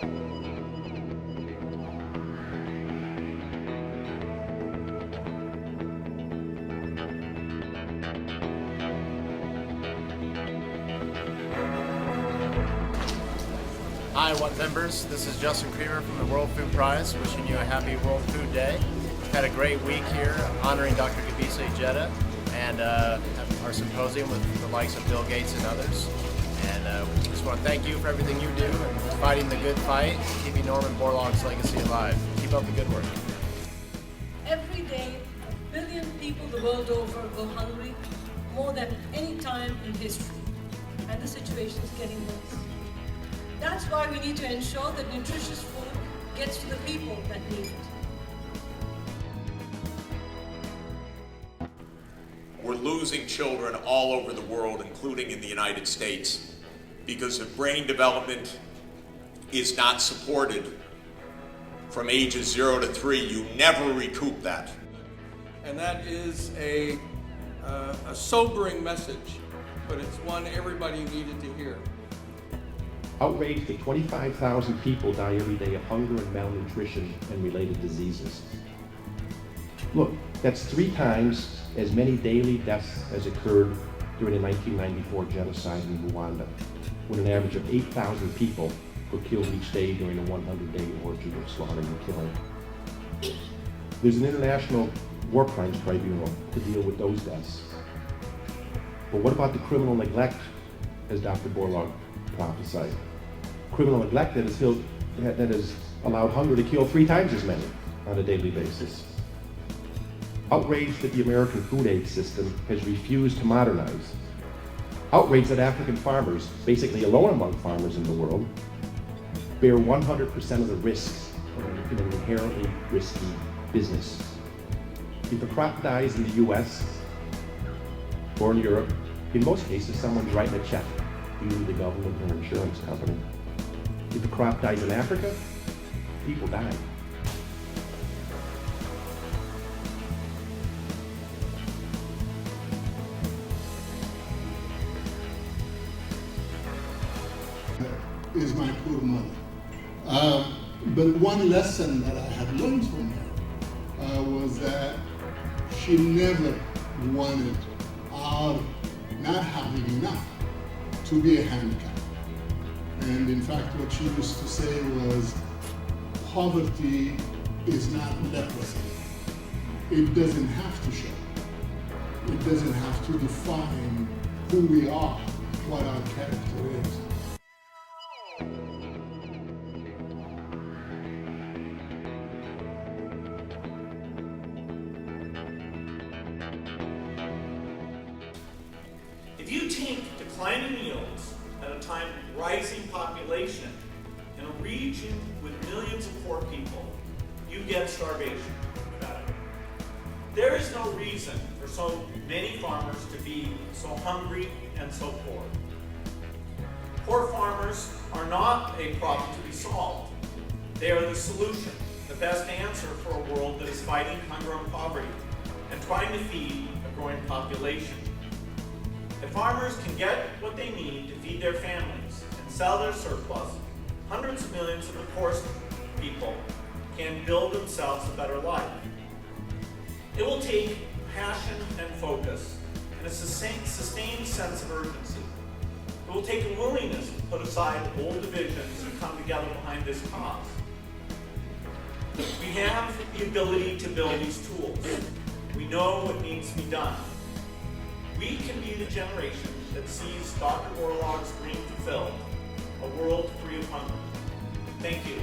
Hi, What members? This is Justin Creamer from the World Food Prize, wishing you a happy World Food Day. Had a great week here honoring Dr. Gebise Ejeta and our symposium with the likes of Bill Gates and others. And we just want to thank you for everything you do and fighting the good fight, keeping Norman Borlaug's legacy alive. Keep up the good work. Every day, 1 billion people the world over go hungry, more than any time in history. And the situation is getting worse. That's why we need to ensure that nutritious food gets to the people that need it. We're losing children all over the world, including in the United States, because if brain development is not supported from ages 0 to 3, you never recoup that. And that is a sobering message, but it's one everybody needed to hear. Outraged that 25,000 people die every day of hunger and malnutrition and related diseases. Look, that's 3 times as many daily deaths as occurred during the 1994 genocide in Rwanda, when an average of 8,000 people were killed each day during a 100-day orgy of slaughtering and killing. There's an international war crimes tribunal to deal with those deaths. But what about the criminal neglect, as Dr. Borlaug prophesied? Criminal neglect that has allowed hunger to kill 3 times as many on a daily basis. Outraged that the American food aid system has refused to modernize. Outraged that African farmers, basically alone among farmers in the world, bear 100% of the risks in an inherently risky business. If a crop dies in the US or in Europe, in most cases someone's writing a check, usually the government or insurance company. If a crop dies in Africa, people die. Is my poor mother. But one lesson that I had learned from her was that she never wanted our not having enough to be a handicap. And in fact, what she used to say was, poverty is not leprosy. It doesn't have to show. It doesn't have to define who we are, what our character is. If you take declining yields at a time of rising population in a region with millions of poor people, you get starvation. There is no reason for so many farmers to be so hungry and so poor. Poor farmers are not a problem to be solved. They are the solution, the best answer for a world that is fighting hunger and poverty and trying to feed a growing population. If farmers can get what they need to feed their families and sell their surplus, hundreds of millions of the poorest people can build themselves a better life. It will take passion and focus and a sustained sense of urgency. It will take a willingness to put aside old divisions and come together behind this cause. We have the ability to build these tools. We know what needs to be done. We can be the generation that sees Dr. Borlaug's dream fulfilled, a world free of hunger. Thank you.